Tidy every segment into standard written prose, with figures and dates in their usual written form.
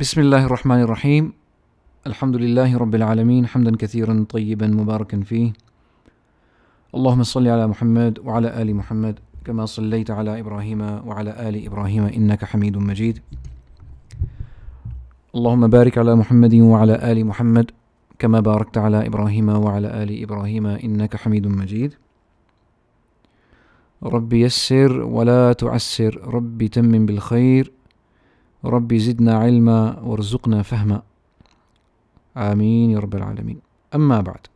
بسم الله الرحمن الرحيم. الحمد لله رب العالمين حمدا كثيرا طيبا مباركا فيه. اللهم صل على محمد وعلى آل محمد كما صليت على إبراهيم وعلى آل إبراهيم إنك حميد مجيد. اللهم بارك على محمد وعلى آل محمد كما باركت على إبراهيم وعلى آل إبراهيم إنك حميد مجيد. رب يسر ولا تعسر، رب تمم بالخير، رب زدنا علما وارزقنا فهما، آمين يا رب العالمين. أما بعد،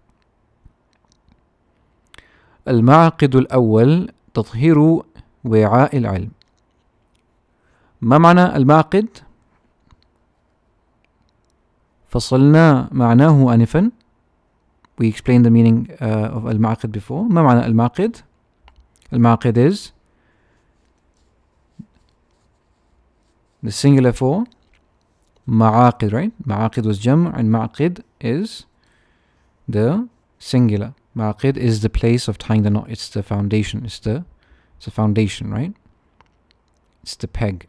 المعقد الأول تطهير وعاء العلم. ما معنى المعقد؟ فصلنا معناه آنفا. We explained the meaning of المعقد before. ما معنى المعقد؟ المعقد is the singular for معاقد, right? معاقد was جمع and معقد is the singular. معقد is the place of tying the knot. It's the foundation. It's a foundation, right? It's the peg.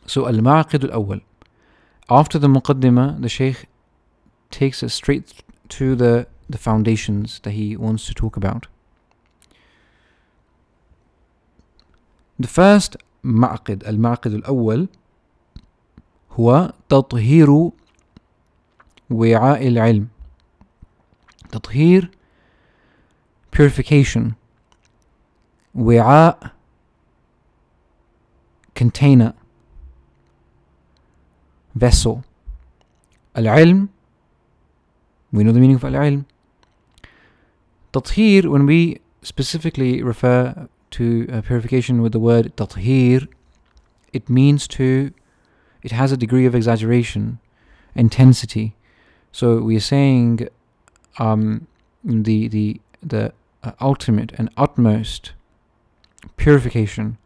So المعقد الأول. After the muqaddimah, the Shaykh takes us straight to the foundations that he wants to talk about. The first معقد, المعقد الأول, هو تطهير وعاء العلم. تطهير, purification. وعاء, container, vessel. العلم, we know the meaning of العلم. تطهير, when we specifically refer to purification with the word تطهير, it means it has a degree of exaggeration, intensity. So we are saying the ultimate and utmost purification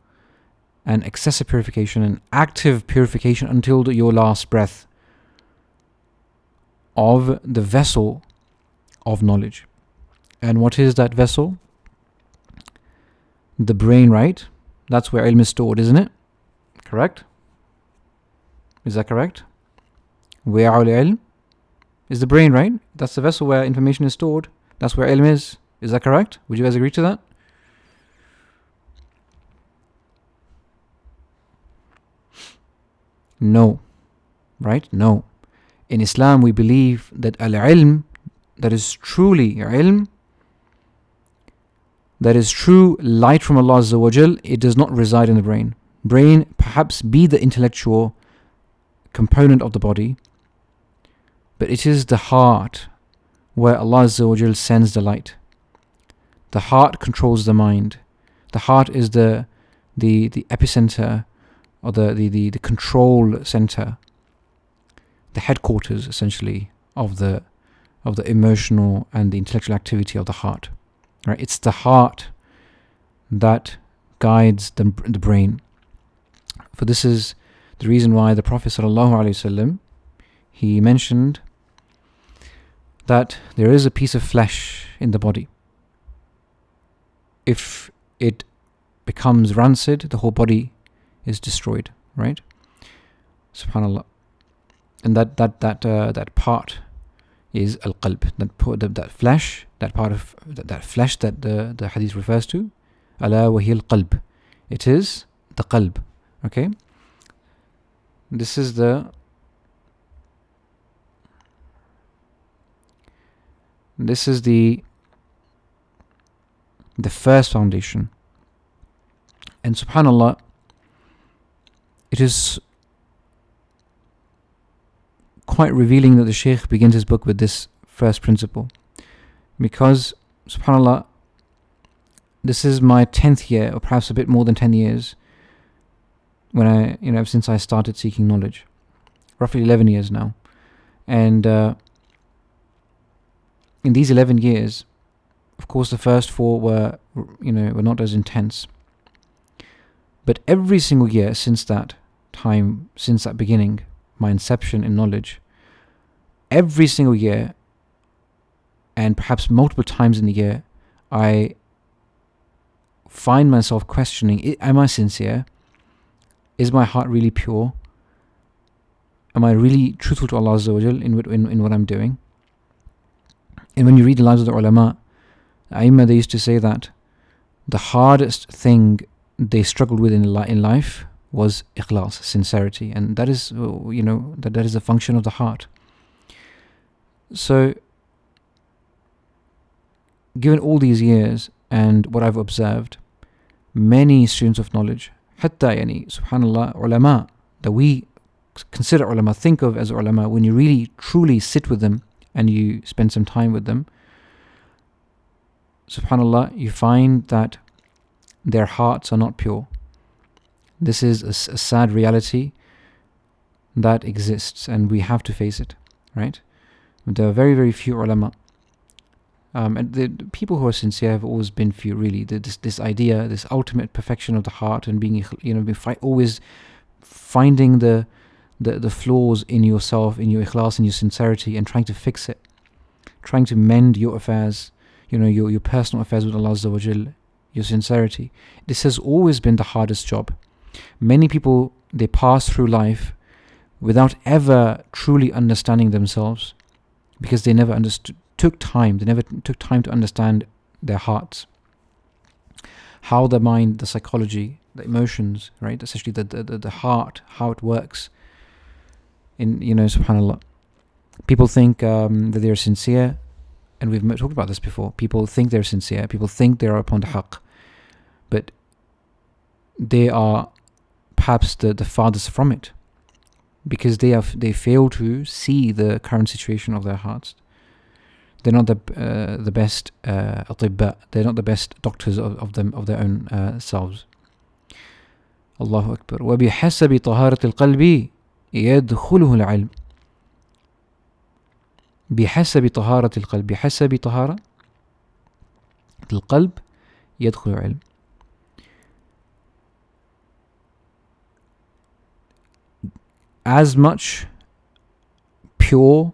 and excessive purification and active purification until your last breath of the vessel of knowledge. And what is that vessel? The brain, right? That's where ilm is stored, isn't it? Correct? Is that correct? Wa'al ilm is the brain, right? That's the vessel where information is stored. That's where ilm is. Is that correct? Would you guys agree to that? No. Right? No. In Islam, we believe that al-ilm, that is truly ilm, that is true light from Allah Azza wa Jal, it does not reside in the brain. Brain perhaps be the intellectual component of the body, but it is the heart where Allah Azza wa Jal sends the light. The heart controls the mind. The heart is the epicenter, or the control center, the headquarters essentially of the emotional and the intellectual activity of the heart. Right? It's the heart that guides the brain. For this is the reason why the Prophet ﷺ, he mentioned that there is a piece of flesh in the body. If it becomes rancid, the whole body is destroyed. Right? Subhanallah. And that part is al-qalb, that flesh, that part of that flesh that the hadith refers to. Ala wa hiya al-qalb. It is the qalb. Okay? This is the first foundation. And subhanallah, it is quite revealing that the Shaykh begins his book with this first principle, because subhanallah, this is my 10th year, or perhaps a bit more than 10 years, when I, since I started seeking knowledge, roughly 11 years now. And in these 11 years, of course, the first 4 were not as intense. But every single year since that time, since that beginning, my inception in knowledge, every single year, and perhaps multiple times in the year, I find myself questioning, am I sincere? Is my heart really pure? Am I really truthful to Allah Azza wa Jal in what I'm doing? And when you read the lives of the ulama, Aimma, they used to say that the hardest thing they struggled with in life was ikhlas, sincerity, and that is, that is a function of the heart. So, given all these years and what I've observed, many students of knowledge, hatta subhanallah, ulama, that we consider ulama, think of as ulama, when you really truly sit with them and you spend some time with them, subhanallah, you find that their hearts are not pure. This is a sad reality that exists, and we have to face it, right? There are very, very few ulama. And the people who are sincere have always been few, really. This idea, this ultimate perfection of the heart, and being, always finding the flaws in yourself, in your ikhlas, in your sincerity, and trying to fix it, trying to mend your affairs, your personal affairs with Allah Azza wa Jal, your sincerity. This has always been the hardest job. Many people, they pass through life without ever truly understanding themselves, because they never took time to understand their hearts, how the mind, the psychology, the emotions, right, essentially the heart, how it works. Subhanallah, people think that they're sincere, and we've talked about this before. People think they're sincere, people think they're upon the haqq, but they are perhaps the farthest from it, because they fail to see the current situation of their hearts. They're not the best atibba. They're not the best doctors of their own selves. Allahu Akbar. وَبِحَسَبِ طَهَارَةِ الْقَلْبِ يَدْخُلُهُ الْعِلْمِ. بحسب طهارة القلب. بحسب طهارة القلب يدخل العلم. As much pure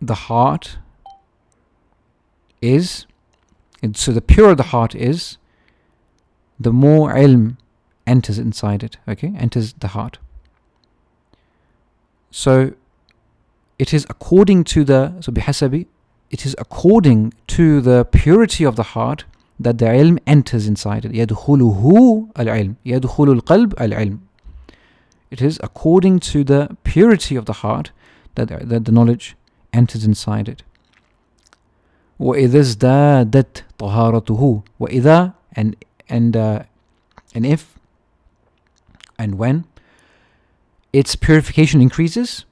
the heart is, so the purer the heart is, the more ilm enters inside it, enters the heart. So it is according to bihasabi, it is according to the purity of the heart that the ilm enters inside it. يدخله العلم. يدخل القلب العلم. It is according to the purity of the heart that the knowledge enters inside it. وَإِذَا ازْدَادَتْ طَهَارَتُهُ. وَإِذَا, and if and when its purification increases,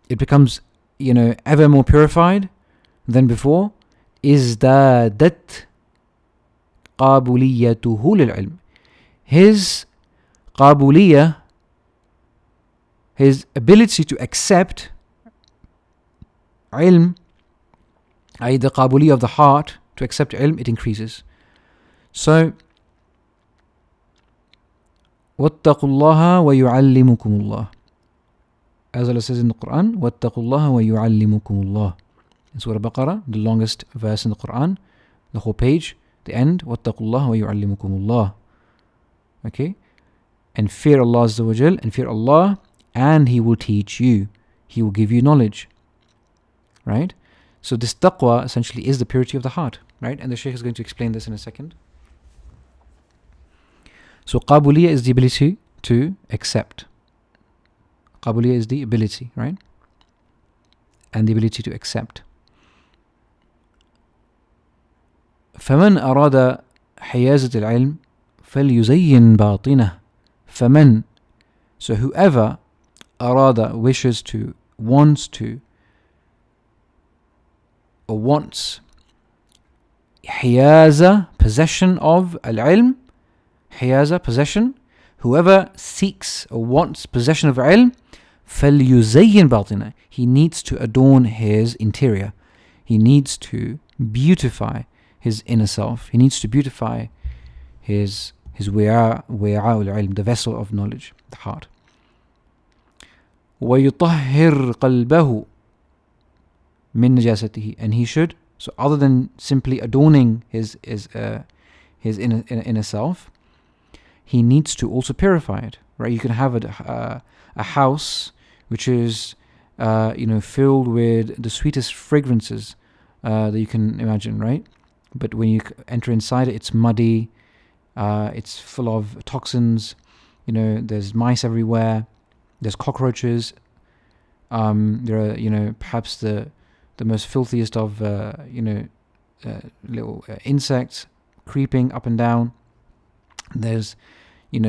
it becomes, ever more purified than before. ازدادت قابليته للعلم. His قابلية, his ability to accept ilm, i.e. the قابلية of the heart to accept ilm, it increases. So وَاتَّقُوا اللَّهَ وَيُعَلِّمُكُمُ اللَّهُ. As Allah says in the Quran, وَاتَّقُوا اللَّهَ وَيُعَلِّمُكُمُ اللَّهُ. In Surah Baqarah, the longest verse in the Quran, the whole page, the end, وَاتَّقُوا اللَّهَ وَيُعَلِّمُكُمُ اللَّهُ. Okay? And fear Allah Azza wa Jal, and fear Allah, and He will teach you. He will give you knowledge. Right? So this taqwa essentially is the purity of the heart. Right? And the Shaykh is going to explain this in a second. So qabuliya is the ability to accept. Qabuliya is the ability, right? And the ability to accept. فَمَنْ أَرَادَ حِيَازَةَ الْعِلْمِ فَلْيُزَيِّنْ بَاطِنَهُ. فَمَنْ, so whoever arada, wishes to, wants to, or wants hiyaza, possession of al-ilm, hiyaza, possession, whoever seeks or wants possession of ilm, فَلْيُزَيِّنْ بَاطِنَهُ. He needs to adorn his interior. He needs to beautify his inner self. He needs to beautify his wi'a al-ilm, the vessel of knowledge, the heart. وَيُطَهِّرْ قَلْبَهُ مِنْ نَجَاسَتِهِ. And he should, so other than simply adorning his inner self, he needs to also purify it, right? You can have a house which is filled with the sweetest fragrances that you can imagine, right? But when you enter inside it, it's muddy, it's full of toxins, there's mice everywhere, there's cockroaches, there are, perhaps the most filthiest of, little insects creeping up and down. There's,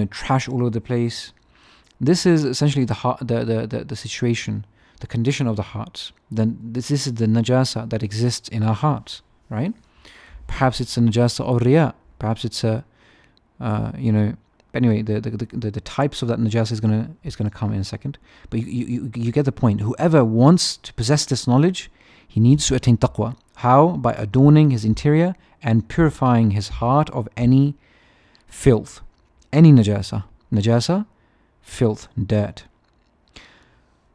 trash all over the place. This is essentially the situation, the condition of the hearts. Then this is the najasa that exists in our hearts, right? Perhaps it's a najasa of riya. Perhaps it's a, anyway, the types of that najasa is gonna come in a second. But you get the point. Whoever wants to possess this knowledge, he needs to attain taqwa. How? By adorning his interior and purifying his heart of any filth, any najasa, filth, dirt.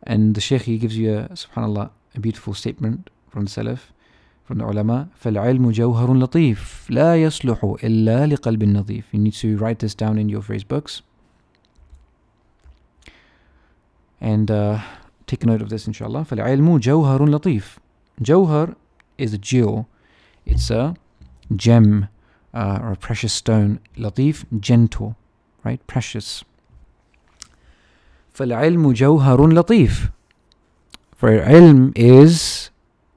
And the Shaykh, he gives you subhanallah, a beautiful statement from the Salaf, from the ulama. فَالْعِلْمُ جَوْهَرٌ لَطِيفٌ لَا يَصْلُحُ إِلَّا لِقَلْبٍ نَظِيفٍ. You need to write this down in your phrase books. And take a note of this, inshallah. فَالْعِلْمُ جَوْهَرٌ لَطِيفٌ. Jawhar is a jewel. It's a gem or a precious stone. Latif, gentle, right? Precious. فَالْعِلْمُ جَوْهَرٌ لَطِيفٌ. For ilm is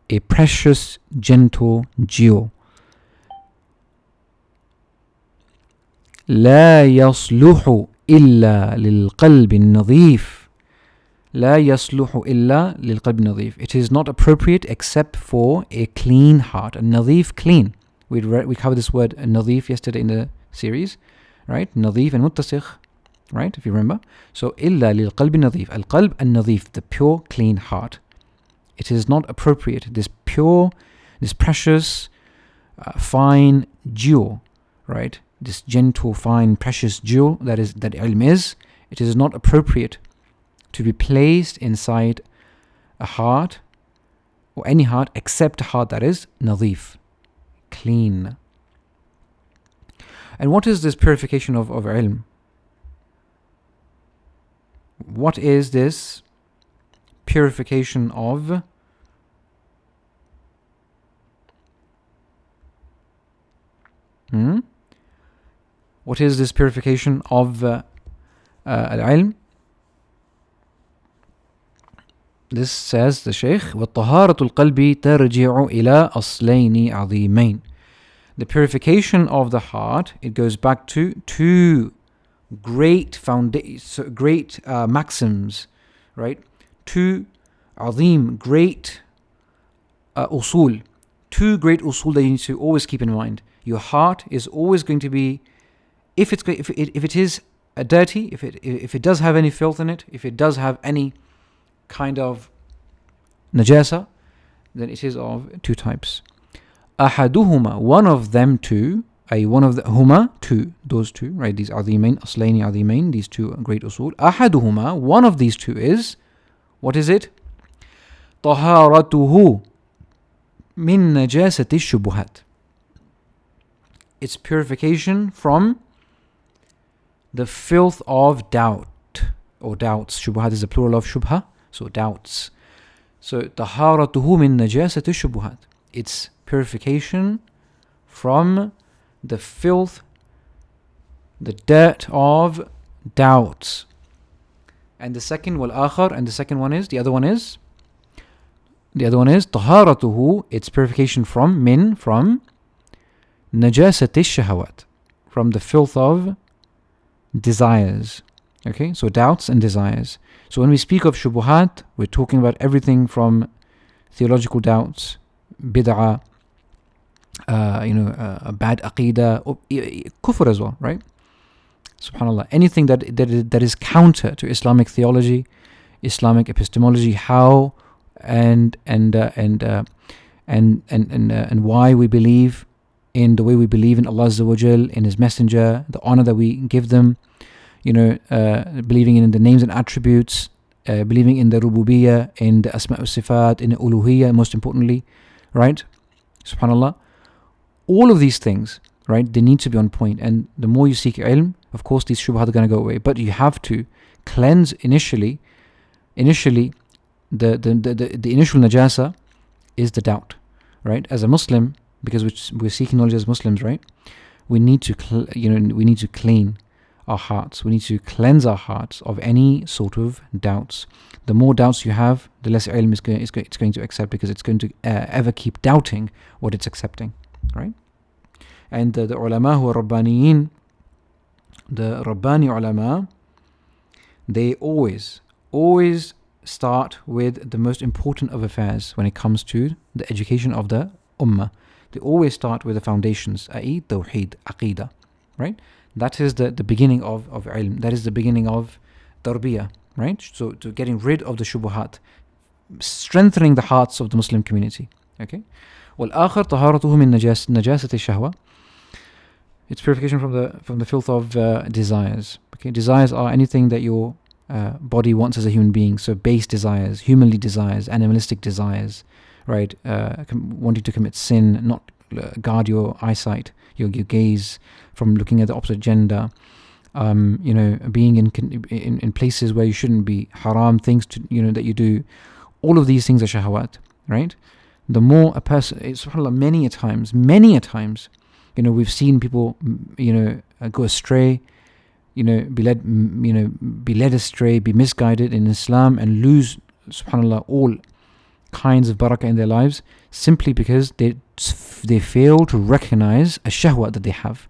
a precious, gentle jewel. لا يصلح إلا للقلب النظيف. لا يصلح إلا للقلب النظيف. It is not appropriate except for a clean heart. A nadif, clean. We covered this word nadif yesterday in the series, right? Nadif and muttasikh, right? If you remember. So إلا للقلب النظيف. القلب النظيف, the pure, clean heart. It is not appropriate. This pure, this precious, fine jewel, right? This gentle, fine, precious jewel that ilm is. It is not appropriate to be placed inside a heart or any heart except a heart that is nadif, clean. And what is this purification of ilm? What is this purification of What is this purification of al-ilm? This says the Shaykh, وَالطَّهَارَةُ الْقَلْبِ تَرْجِعُ إِلَىٰ أَصْلَيْنِ عَظِيمَيْن. The purification of the heart, it goes back to two great maxims, right? Two azim, great usul. Two great usul that you need to always keep in mind. Your heart is always going to be, if it is dirty, if it does have any filth in it, if it does have any kind of najasa, then it is of two types. Ahaduhuma, one of them two, one of the huma, two, those two, right? These azimain, aslaini azimain, these two great usul. Ahaduhuma, one of these two is, what is it? Taharatuhu min najasati shubuhat. It's purification from the filth of doubt or doubts. Shubuhat is the plural of shubha, so doubts. So taharatuhu min najasati shubuhat. It's purification from the filth, the dirt of doubts. And the second, wal akhar, and the second one is, the other one is taharatuhu, it's purification from najasati shahawat, from the filth of desires. Okay, so doubts and desires. So when we speak of shubuhat, we're talking about everything from theological doubts, bid'ah, a bad aqidah, kufr as well, right? Subhanallah, anything that is counter to Islamic theology, Islamic epistemology, how and why we believe in the way we believe in Allah Azza wa Jal, in His Messenger, the honor that we give them, believing in the names and attributes, believing in the rububiyyah, in the asma' sifat, in the uluhiyyah, most importantly, right? Subhanallah. All of these things, right? They need to be on point. And the more you seek ilm, of course, these shubhat are going to go away. But you have to cleanse initially. Initially, the initial najasa is the doubt, right? As a Muslim, because we're seeking knowledge as Muslims, right? We need to, we need to clean our hearts. We need to cleanse our hearts of any sort of doubts. The more doubts you have, the less ilm it's going to accept, because it's going to ever keep doubting what it's accepting, right? And the ulama who are Rabbaniyin, the Rabbani ulama, they always start with the most important of affairs when it comes to the education of the Ummah. They always start with the foundations, i.e. Tawheed, Aqidah, right? That is the beginning of ilm. That is the beginning of tarbiyah, right? So to getting rid of the shubuhat, strengthening the hearts of the Muslim community, okay? وَالْآخَرْ طَهَارَتُهُ مِنْ نَجَاسَةِ الشَّهْوَةِ. It's purification from the filth of desires. Okay, desires are anything that your body wants as a human being. So base desires, humanly desires, animalistic desires, right? Wanting to commit sin, not guard your eyesight, your gaze from looking at the opposite gender. Being in places where you shouldn't be, haram things that you do. All of these things are shahawat, right? The more a person, subhanAllah, many a times, we've seen people, go astray, be led astray, be misguided in Islam, and lose, subhanAllah, all kinds of barakah in their lives, simply because they fail to recognize a shahwa that they have.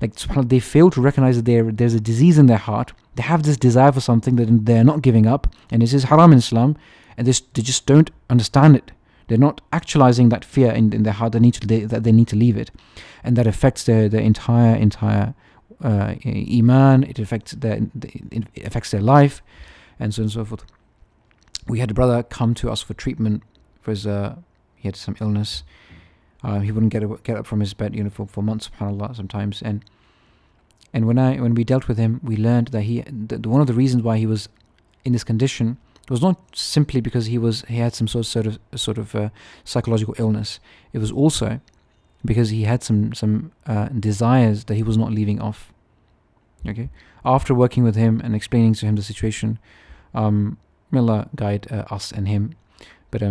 Like, subhanAllah, they fail to recognize that there's a disease in their heart. They have this desire for something that they're not giving up, and this is haram in Islam, and they just don't understand it. They're not actualizing that fear in their heart. That they need to leave it, and that affects their entire iman. It affects their life, and so on and so forth. We had a brother come to us for treatment for his he had some illness. He wouldn't get up from his bed, for months, subhanAllah, sometimes. And when we dealt with him, we learned that one of the reasons why he was in this condition was not simply because he had some sort of psychological illness. It was also because he had some desires that he was not leaving off. Okay. After working with him and explaining to him the situation, may Allah guide us and him. But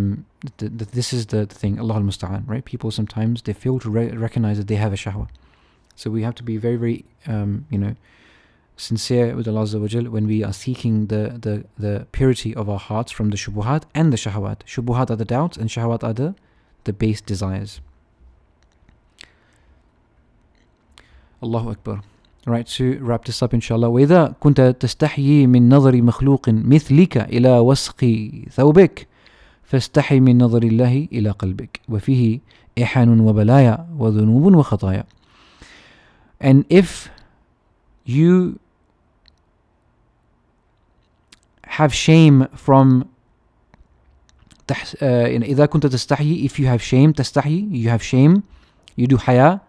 this is the thing, Allah al-Musta'an, right? People sometimes, they fail to recognize that they have a shahwa. So we have to be very, very, sincere with Allah Azza wa Jal when we are seeking the purity of our hearts from the shubuhat and the shahawat. Shubuhat are the doubts, and shahawat are the base desires. Allahu Akbar. Right, to wrap this up, inshallah. وَإِذَا كُنْتَ تَسْتَحْيِي مِنْ نَظَرِ مَخْلُوقٍ مِثْلِكَ إِلَى وَسْخِ ثَوْبِكَ فَاسْتَحِي مِنْ نَظَرِ اللَّهِ إِلَى قَلْبِكَ وَفِيهِ إِحَانٌ وَبَلَايَا وَذُنُوبٌ وَخَطَايَا. And if you have shame from إذا كنت تستحي, if you have shame, تستحي, you have shame, you do haya,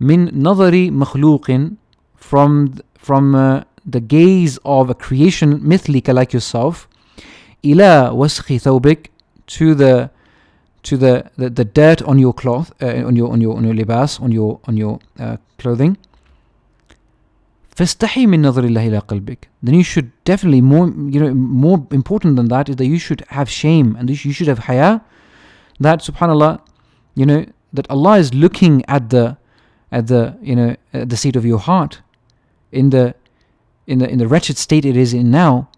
من نظر مخلوق, from the gaze of a creation مثلك, like yourself, إلى وسخ ثوبك, to the dirt on your cloth, on your libas, on your clothing. فاستحي من نظر الله إلى قلبك. Then you should definitely, more important than that is that you should have shame, and you should have haya, that subhanallah, that Allah is looking at the seat of your heart, in the wretched state it is in now.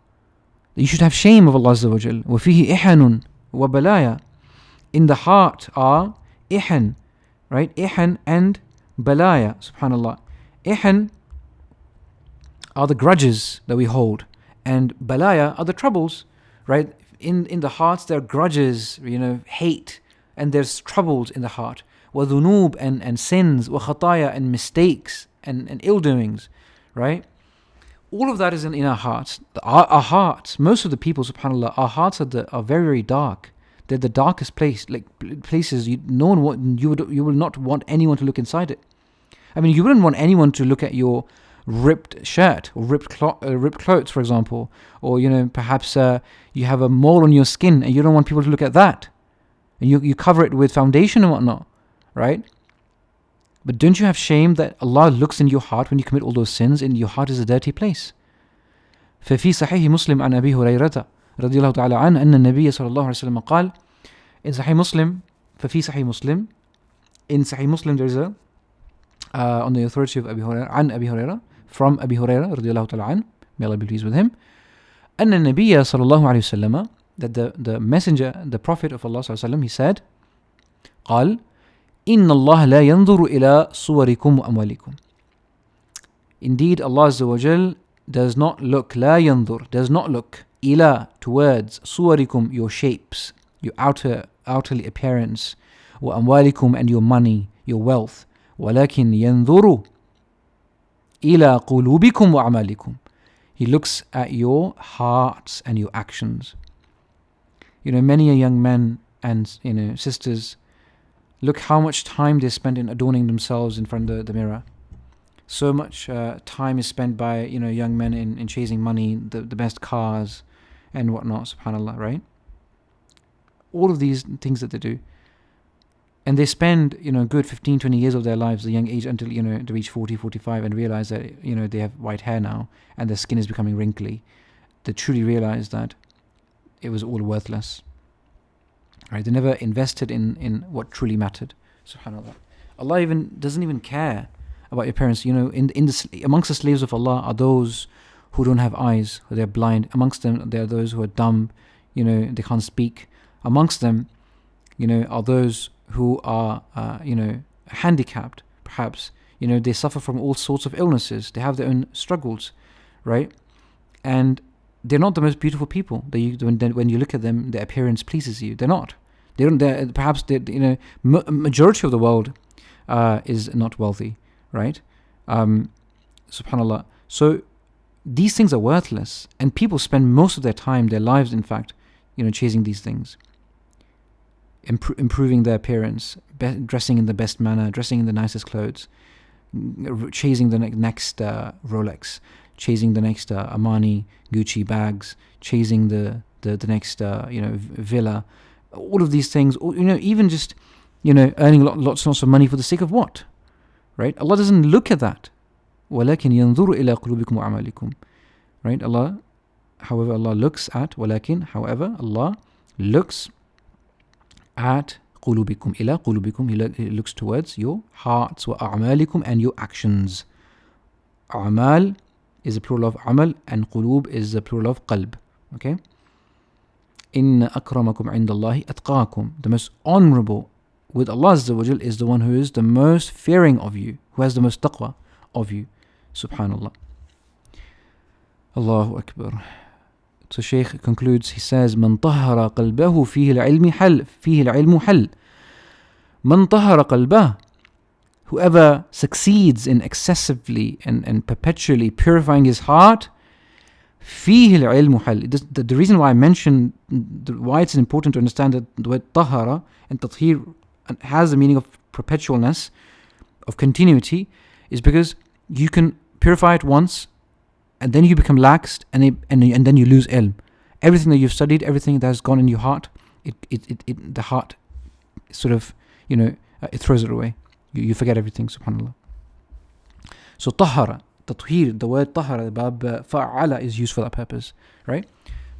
You should have shame of Allah Azza wa Jal. وَفِيهِ إِحَنٌ وَبَلَايَا. In the heart are ihan, right? Ihan and balaya, subhanallah. Ihan are the grudges that we hold, and balaya are the troubles, right? In the hearts there are grudges, hate, and there's troubles in the heart. وَذُنُوب, and sins, وَخَطَايا, and mistakes, and ill-doings, right? All of that is in our hearts. Our hearts, most of the people, subhanallah, our hearts are very, very dark. They're the darkest places. You will not want anyone to look inside it. I mean, you wouldn't want anyone to look at your ripped shirt or ripped clothes, for example, or perhaps you have a mole on your skin and you don't want people to look at that, and you cover it with foundation and whatnot, right? But don't you have shame that Allah looks in your heart when you commit all those sins, and your heart is a dirty place? ففي صحيح مسلم عن أبي هريرة رضي الله تعالى عنه أن النبي صلى الله عليه وسلم قال, in Sahih Muslim, ففي صحيح مسلم, in Sahih Muslim there is a on the authority of Abi Hurairah, عن أبي هريرة, from Abi Hurairah رضي الله تعالى عنه, may Allah be pleased with him, أن النبي صلى الله عليه وسلم, that the messenger, the prophet of Allah صلى الله عليه وسلم, he said, قال إن الله لا ينظر إلى صوركم وأموالكم. Indeed, Allah Azza wa Jal does not look, لا ينظر, does not look, إلى, towards, صوركم, your shapes, your outerly appearance, وأموالكم, and your money, your wealth, ولكن ينظر إلى قلوبكم وأعمالكم. He looks at your hearts and your actions. Many a young men and sisters, look how much time they spend in adorning themselves in front of the mirror. So much time is spent by young men in chasing money, the best cars and whatnot, subhanallah, right? All of these things that they do. And they spend, good 15, 20 years of their lives, the young age, until, they reach 40, 45 and realize that, they have white hair now and their skin is becoming wrinkly. They truly realize that it was all worthless. Right? They never invested in what truly mattered. Subhanallah. Allah doesn't even care about your parents. Amongst the slaves of Allah are those who don't have eyes, who they're blind. Amongst them, there are those who are dumb, they can't speak. Amongst them, are those who are, handicapped, perhaps. They suffer from all sorts of illnesses. They have their own struggles, right? And they're not the most beautiful people. When you look at them, their appearance pleases you. They're not. Perhaps majority of the world is not wealthy, right? Subhanallah. So these things are worthless, and people spend most of their time, their lives, in fact, chasing these things. Improving their appearance, dressing in the best manner, dressing in the nicest clothes, chasing the next Rolex, chasing the next Armani, Gucci bags, chasing the next villa, all of these things, or, even just earning lots and lots of money for the sake of what, right? Allah doesn't look at that. ولكن ينظر إلى قلوبكم وأعمالكم. Right? Allah looks at Allah looks at قلوبكم إلى قلوبكم. He looks towards your hearts, وأعمالكم, and your actions. أعمال is a plural of amal, and qulub is a plural of qalb. Okay? إن أكرمكم عند الله أتقاكم. The most honorable with Allah Azza wa Jal is the one who is the most fearing of you, who has the most taqwa of you. Subhanallah. Allahu Akbar. So Shaykh concludes, he says, من طهر قلبه فيه العلم حل. من طهر قلبه. Whoever succeeds in excessively and perpetually purifying his heart, فيه العلم حل. The reason why I mentioned why it's important to understand that the word طهر and تطهير has the meaning of perpetualness, of continuity, is because you can purify it once, and then you become laxed, and then you lose ilm. Everything that you've studied, everything that has gone in your heart, the heart sort of, it throws it away. You forget everything, subhanallah. So طهر, تطهير, the word طهر, bab فعل, is used for that purpose, right?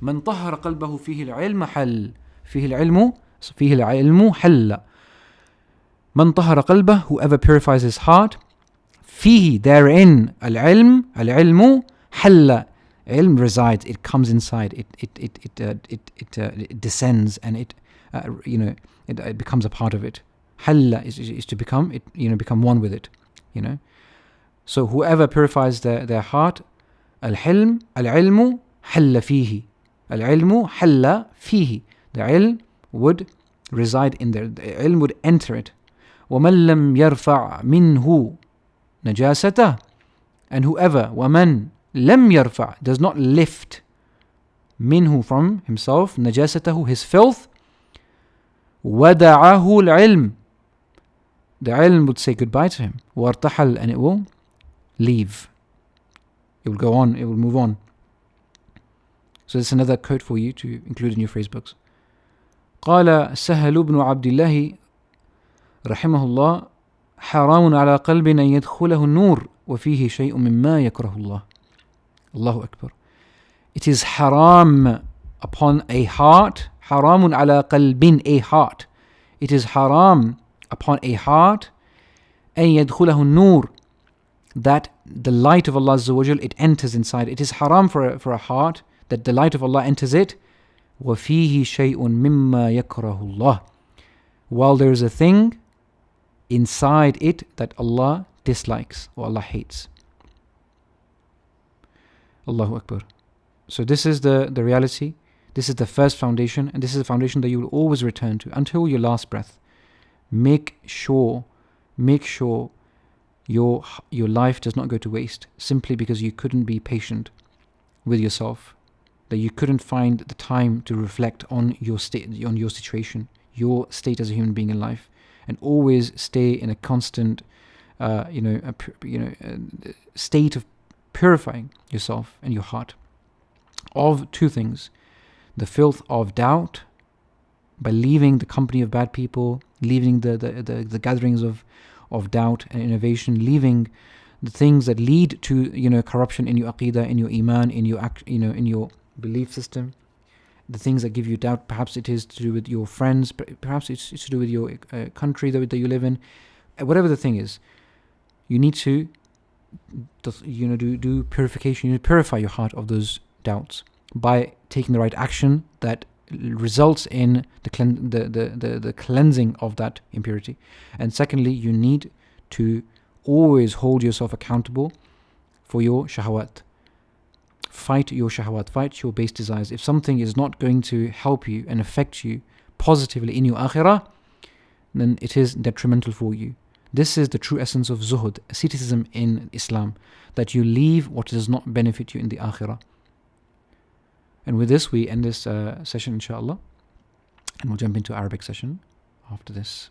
من طهر قلبه فيه العلم حل. فيه العلم حل. من طهر قلبه, whoever purifies his heart, فيه, therein, العلم حل. Ilm resides, it comes inside, it descends, and it becomes a part of it. Halla is to become it, become one with it, So whoever purifies their heart, العلم حل فيه. العلم حل فيه. The ilm would reside in there. The ilm would enter it. ومن لم يرفع منه نجاسته. And whoever, ومن لم يرفع, does not lift, منه, from himself, نجاسته, his filth, ودعه العلم. The ilm would say goodbye to him. وارتحل, and it will leave. It will go on, it will move on. So that's another quote for you to include in your phrase books. قال سهل بن عبد الله رحمه الله حرام على قلب أن يدخله النور وفيه شيء مما يكره الله. Allahu Akbar. It is haram upon a heart. حرام على قلب, a heart. It is haram upon a heart أن يدخله النور, that the light of Allah Azza wa Jal, it enters inside. It is haram for a heart that the light of Allah enters it. وَفِيهِ شَيْءٌ مِمَّا يَكْرَهُ اللَّهِ, while there is a thing inside it that Allah dislikes or Allah hates. Allahu Akbar. So this is the reality. This is the first foundation, and this is the foundation that you will always return to until your last breath. Make sure your life does not go to waste simply because you couldn't be patient with yourself, that you couldn't find the time to reflect on your state, on your situation, your state as a human being in life, and always stay in a constant state of purifying yourself and your heart of two things: the filth of doubt, by leaving the company of bad people, leaving the gatherings of doubt and innovation, leaving the things that lead to corruption in your aqidah, in your iman, in your in your belief system, the things that give you doubt. Perhaps it is to do with your friends, perhaps it's to do with your country that you live in. Whatever the thing is, you need to do purification. You need to purify your heart of those doubts by taking the right action that results in the cleansing of that impurity. And secondly, you need to always hold yourself accountable for your shahawat. Fight your shahawat, fight your base desires. If something is not going to help you and affect you positively in your akhirah, then it is detrimental for you. This is the true essence of zuhud, asceticism in Islam, that you leave what does not benefit you in the akhirah. And with this, we end this session, inshallah, and we'll jump into Arabic session after this.